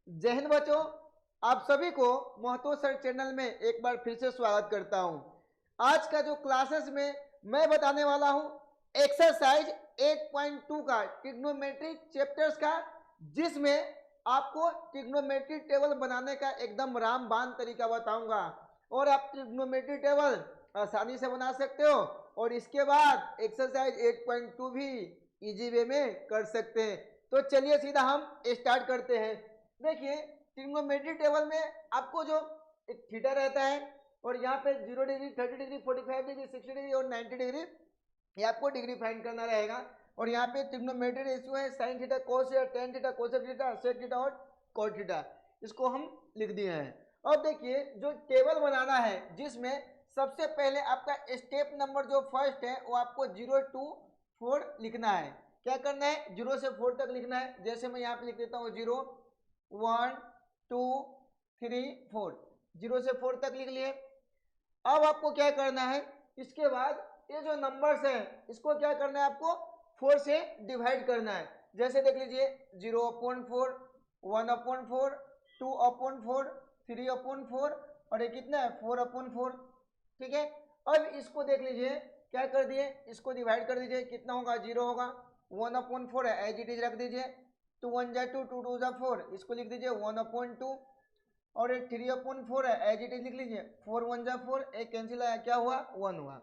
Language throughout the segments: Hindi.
जय हिंद बच्चों, आप सभी को महतो सर चैनल में एक बार फिर से स्वागत करता हूं। आज का जो क्लासेस में मैं बताने वाला हूं एक्सरसाइज 8.2 का ट्रिग्नोमेट्री चैप्टर्स का, जिसमें आपको ट्रिग्नोमेट्री टेबल बनाने का एकदम रामबाण तरीका बताऊंगा और आप ट्रिग्नोमेट्री टेबल आसानी से बना सकते हो और इसके बाद एक्सरसाइज 8.2 भी इजी वे में कर सकते हैं। तो चलिए सीधा हम स्टार्ट करते हैं। देखिए, ट्रिग्नोमेट्री टेबल में आपको जो एक थीटा रहता है और यहाँ पे 0 डिग्री, 30 डिग्री, 45 डिग्री, 60 डिग्री और 90 डिग्री, ये आपको डिग्री फाइंड करना रहेगा। और यहाँ पे ट्रिग्नोमेट्री रेशियो है sine theta cos theta, tan theta cosec theta, sec theta और कॉट थीटा, इसको हम लिख दिए हैं। अब देखिए, जो टेबल बनाना है जिसमें सबसे पहले आपका स्टेप नंबर जो फर्स्ट है वो आपको 0 to 4 लिखना है। क्या करना है? 0 से 4 तक लिखना है। जैसे मैं यहाँ पे लिख देता हूँ 0 1 2 3 4, 0 से 4 तक लिख लिए। अब आपको क्या करना है, इसके बाद ये जो नंबर्स हैं इसको क्या करना है, आपको 4 से डिवाइड करना है। जैसे देख लीजिए 0/4, 1/4, 2/4, 3/4 और ये कितना है 4/4। ठीक है, अब इसको देख लीजिए क्या कर दिए, इसको डिवाइड कर दीजिए, कितना होगा 0 होगा, 1/4 है एज इट इज रख दीजिए, 2 1 जा 2, 2 2 जा 4, इसको लिख दीजिए 1/2 और एक 3/4 है एज इट इज लिख लीजिए, 4 1 जा 4, एक कैंसिल आया, क्या हुआ 1 हुआ।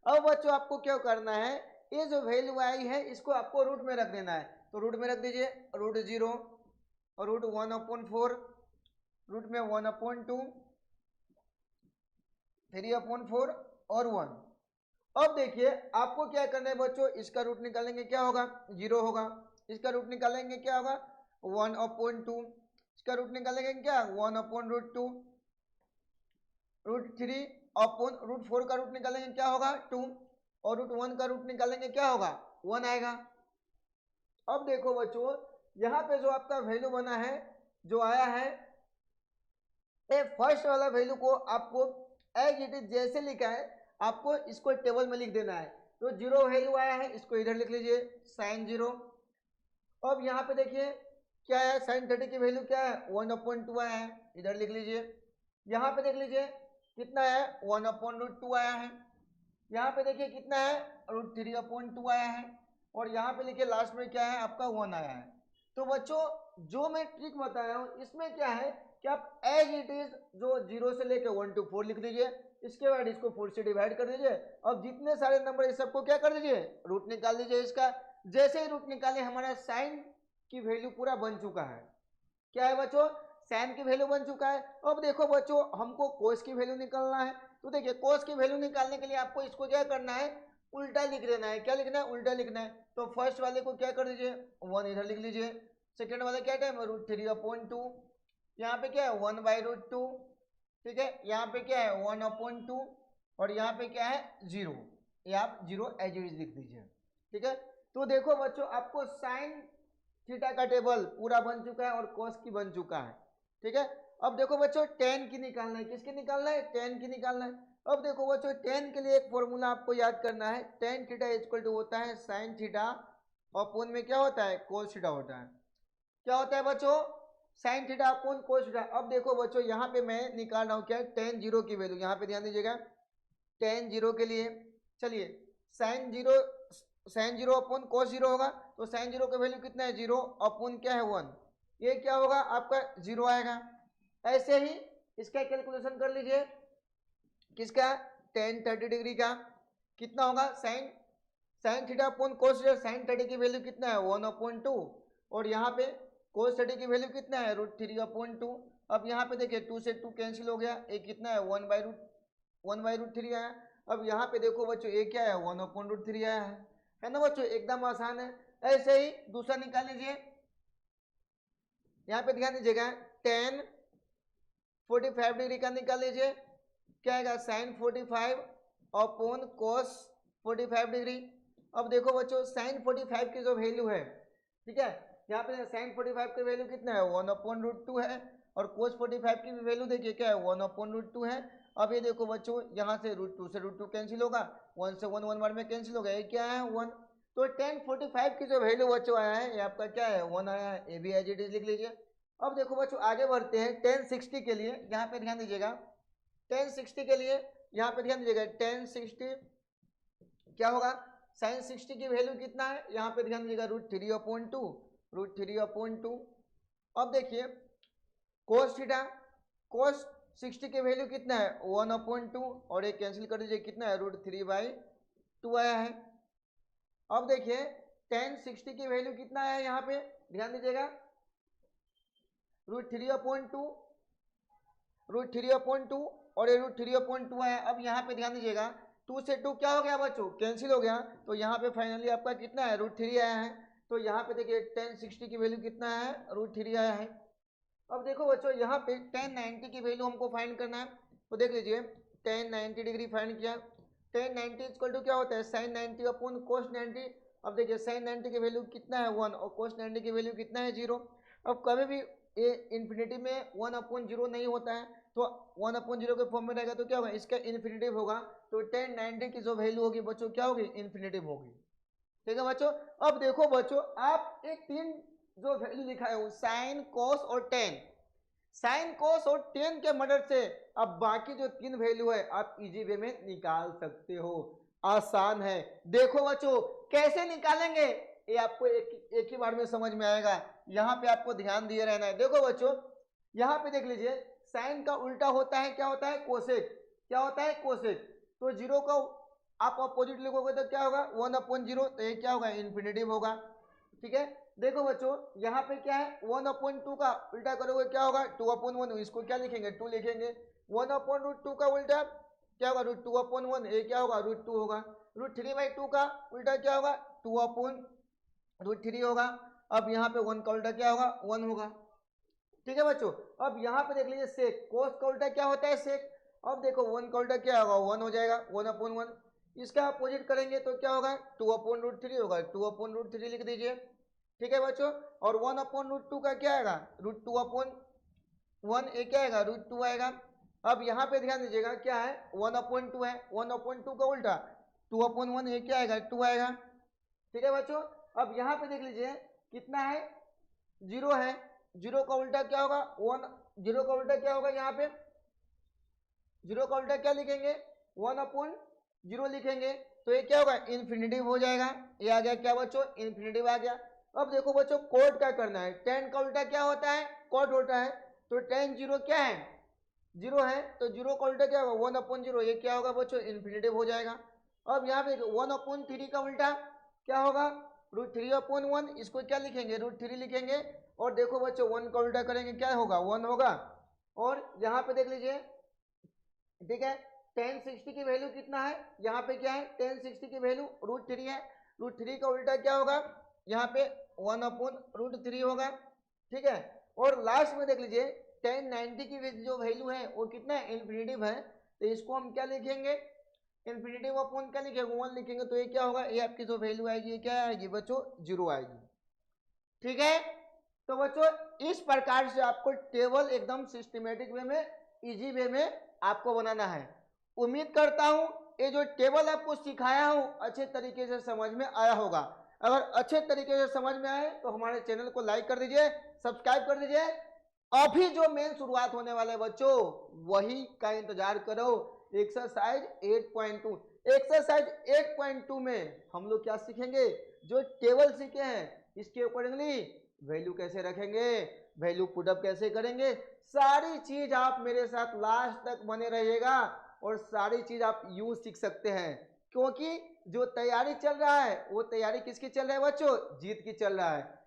अब बच्चों आपको क्या करना है, ये जो वैल्यू आई है इसको आपको रूट में रख देना है। तो रूट में रख दीजिए √0 और √1/4, रूट में 1/2, 3/4 और 1। अब देखिए आपको क्या करना है बच्चों, इसका रूट निकालेंगे क्या होगा 0 होगा, इसका रूट निकालेंगे क्या होगा 1/2, इसका रूट निकालेंगे क्या 1/√2, √3/√4 का रूट निकालेंगे क्या होगा 2 और √1 का रूट निकालेंगे क्या होगा 1 आएगा। अब देखो बच्चों, यहाँ पे जो आपका वैल्यू बना है, जो आया है, ये फर्स्ट वाला वैल्यू को आपको एज इट इज जैसे लिखा है आपको इसको टेबल में लिख देना है। तो 0 वैल्यू आया है, इसको इधर लिख लीजिए साइन 0। अब यहाँ पे देखिए क्या है, साइन 30 की वैल्यू क्या है 1/2 आया है, इधर लिख लीजिए। यहाँ पे देख लीजिए कितना है 1/√2 आया है। यहाँ पे देखिए कितना है √3/2 आया है और यहाँ पे लिखिए लास्ट में क्या है आपका 1 आया है। तो बच्चों जो मैं ट्रिक बताया हूँ इसमें क्या है कि आप एज इट इज जो 0 से लेके 1 to 4 लिख दीजिए, इसके बाद इसको 4 से डिवाइड कर दीजिए। अब जितने सारे नंबर इस सबको क्या कर दीजिए, रूट निकाल दीजिए इसका। जैसे ही रूट निकाले हमारा साइन की वैल्यू पूरा बन चुका है। क्या है बच्चों, साइन की वैल्यू बन चुका है। अब देखो बच्चों हमको कोस की वैल्यू निकालना है। तो देखिए कोस की वैल्यू निकालने के लिए आपको इसको क्या करना है, उल्टा लिख देना है। क्या लिखना है, उल्टा लिखना है। तो फर्स्ट वाले को क्या कर दीजिए 1 इधर लिख लीजिए, सेकेंड वाले क्या टाइम √3/2, यहाँ पे क्या है 1/√2। ठीक है, यहाँ पे क्या है 1/2 और यहाँ पे क्या है 0, ये आप 0 एज इट इज लिख दीजिए। ठीक है, तो देखो बच्चों आपको साइन थीटा का टेबल पूरा बन चुका है और कोस की बन चुका है। ठीक है, अब देखो बच्चों टेन की निकालना है, किसकी निकालना है, टेन की निकालना है। अब देखो बच्चों टेन के लिए एक फॉर्मूला आपको याद करना है, टेन थीटा इक्वल टू होता है साइन थीटा अपॉन में क्या होता है कोस थीटा होता है। क्या होता है बच्चों, sign theta upon cos theta. अब देखो बच्चों यहाँ पे मैं निकाल रहा हूँ क्या, टेन 0 की वैल्यू, यहाँ पे ध्यान दीजिएगा टेन 0 के लिए, चलिए साइन 0 अपॉन कोस 0 होगा। तो साइन 0 का वैल्यू कितना है 0 अपॉन क्या है 1, ये क्या होगा आपका 0 आएगा। ऐसे ही इसका कैलकुलेशन कर लीजिए, किसका टेन 30 डिग्री का कितना होगा sine sine theta upon cos theta, sine 30 की वैल्यू कितना है 1/2 और यहाँ पे कोस 30 की वैल्यू कितना है √3/2। अब यहाँ पे देखिए 2 से 2 कैंसिल हो गया, एक कितना है 1/√3 आया। अब यहाँ पे देखो बच्चों ये क्या है 1/√3 आया है ना बच्चों, एकदम आसान है। ऐसे ही दूसरा निकाल लीजिए, यहाँ पे ध्यान दीजिएगा टेन 45 डिग्री का निकाल लीजिए, क्या आएगा साइन 45 अपॉन कोस 45 डिग्री। अब देखो बच्चों साइन 45 की जो वैल्यू है, ठीक है, यहाँ पे साइन 45 की वैल्यू कितना है 1/√2 है और कोस 45 की भी वैल्यू देखिए क्या है 1/√2 है। अब ये देखो बच्चों यहाँ से √2 से √2 कैंसिल होगा, 1 से 1 1 बार में कैंसिल होगा, ये क्या है 1। तो tan 45 की जो वैल्यू बच्चों आया है ये आपका क्या है 1 आया है, ये भी एज इट इज लिख लीजिए। अब देखो बच्चों आगे बढ़ते हैं 1060 के लिए, यहाँ पे ध्यान दीजिएगा 1060 के लिए, यहाँ पे ध्यान दीजिएगा 1060 क्या होगा, साइन 60 की वैल्यू कितना है, यहाँ पे ध्यान दीजिएगा √3/2। अब देखिए कोस थीटा, कोस 60 की वैल्यू कितना है 1/2, और एक कैंसिल कर दीजिए कितना है √3/2 आया है। अब देखिए 1060 की वैल्यू कितना है, यहाँ पे ध्यान दीजिएगा √3/2 और ये √3/2 आया। अब यहाँ पे ध्यान दीजिएगा 2 से 2 क्या हो गया बच्चों, कैंसिल हो गया, तो यहाँ पे फाइनली आपका कितना है √3 आया है। तो यहाँ पे देखिए 1060 की वैल्यू कितना है √3 आया है। अब देखो बच्चों यहाँ पे 1090 की वैल्यू हमको फाइंड करना है, तो देख लीजिए 1090 डिग्री फाइंड किया, 1090 इक्वल टू क्या होता है sin 90 अपॉन cos 90। अब देखिए sin 90 की वैल्यू कितना है 1 और cos 90 की वैल्यू कितना है 0। अब कभी भी ये इन्फिनिटी में 1/0 नहीं होता है, तो 1/0 के फॉर्म में रहेगा तो क्या होगा, इसका इन्फिनिटिव होगा, तो 1090 की जो वैल्यू होगी बच्चों क्या होगी, इन्फिनिटिव होगी। ठीक है बच्चों। अब देखो बच्चों आप एक 3 जो वैल्यू लिखा है साइन कोस और टेन, साइन कोस और टेन के मदद से अब बाकी जो 3 वैल्यू है आप इजी वे में निकाल सकते हो, आसान है। देखो बच्चों कैसे निकालेंगे ये आपको एक ही बार में समझ में आएगा, यहाँ पे आपको ध्यान दिए रहना है। देखो बच्चों यहाँ पे देख लीजिए साइन का उल्टा होता है क्या होता है कोसेक, क्या होता है कोसेक, तो 0 का आप अपोजिट लिखोगे तो क्या होगा 1/0, तो ये क्या होगा इन्फिनिटिव होगा। ठीक है देखो बच्चों यहाँ पे क्या है 1/2 का उल्टा करोगे क्या होगा 2/1, इसको क्या लिखेंगे 2 लिखेंगे। 1/√2 का उल्टा क्या होगा √2/1, ये क्या होगा √2 होगा। √3/2 का उल्टा क्या होगा 2/√3 होगा। अब यहाँ पे 1 का उल्टा क्या होगा 1 होगा। ठीक है बच्चों। अब यहाँ पे देख लीजिए सेक, कोस का उल्टा क्या होता है सेक, अब देखो 1 का उल्टा क्या होगा 1 हो जाएगा 1/1, इसका अपोजिट करेंगे तो क्या होगा 2/√3 होगा, 2/√3 लिख दीजिए। ठीक है बच्चों। और 1/√2 का क्या आएगा √2/1, ये क्या आएगा √2 आएगा। अब यहाँ पे ध्यान दीजिएगा क्या है 1/2 है, 1/2 का उल्टा 2/1, ये क्या आएगा 2 आएगा। ठीक है बच्चों। अब यहाँ पे देख लीजिए कितना है 0 है, 0 का उल्टा क्या होगा 1, 0 का उल्टा क्या होगा यहाँ पे 0 का उल्टा क्या लिखेंगे 1/0 लिखेंगे, तो ये क्या होगा इन्फिनिटिव हो जाएगा। ये आ गया क्या बच्चों इन्फिनिटिव आ गया। अब देखो बच्चों कोड क्या करना है, 10 का उल्टा क्या होता है कोड होता है, तो 10 0 क्या है 0 है, तो 0 का उल्टा क्या होगा 1/0, ये क्या होगा बच्चों इन्फिनिटिव हो जाएगा। अब यहाँ पे 1/3 का उल्टा क्या होगा √3/1, इसको क्या लिखेंगे √3 लिखेंगे। और देखो बच्चों 1 का उल्टा करेंगे क्या होगा 1 होगा। और यहाँ पे देख लीजिए ठीक है 1060 की वैल्यू कितना है, यहाँ पे क्या है 1060 की वैल्यू √3 है, √3 का उल्टा क्या होगा यहाँ पे 1/√3 होगा। ठीक है। और लास्ट में देख लीजिए 1090 की जो वैल्यू है वो कितना है इन्फिनिटिव है, तो इसको हम क्या लिखेंगे इन्फिनिटिव अपॉन क्या लिखेंगे 1 लिखेंगे, तो ये क्या होगा ये आपकी जो वैल्यू आएगी ये क्या आएगी बच्चों 0 आएगी। ठीक है। तो बच्चों इस प्रकार से आपको टेबल एकदम सिस्टमेटिक वे में इजी वे में आपको बनाना है। उम्मीद करता हूं ये जो टेबल आपको सिखाया हूं अच्छे तरीके से समझ में आया होगा। अगर अच्छे तरीके से समझ में आए तो हमारे चैनल को लाइक कर दीजिए, सब्सक्राइब कर दीजिए। अभी जो मेन शुरुआत होने वाले बच्चों वही का इंतजार करो, एक्सरसाइज 8.2। एक्सरसाइज 8.2 में हम लोग क्या सीखेंगे, जो टेबल सीखे हैं इसके अकॉर्डिंगली वैल्यू कैसे रखेंगे, वैल्यू पुटअप कैसे करेंगे, सारी चीज आप मेरे साथ लास्ट तक बने रहिएगा और सारी चीज आप यूं सीख सकते हैं। क्योंकि जो तैयारी चल रहा है वो तैयारी किसकी चल रहा है बच्चों, जीत की चल रहा है।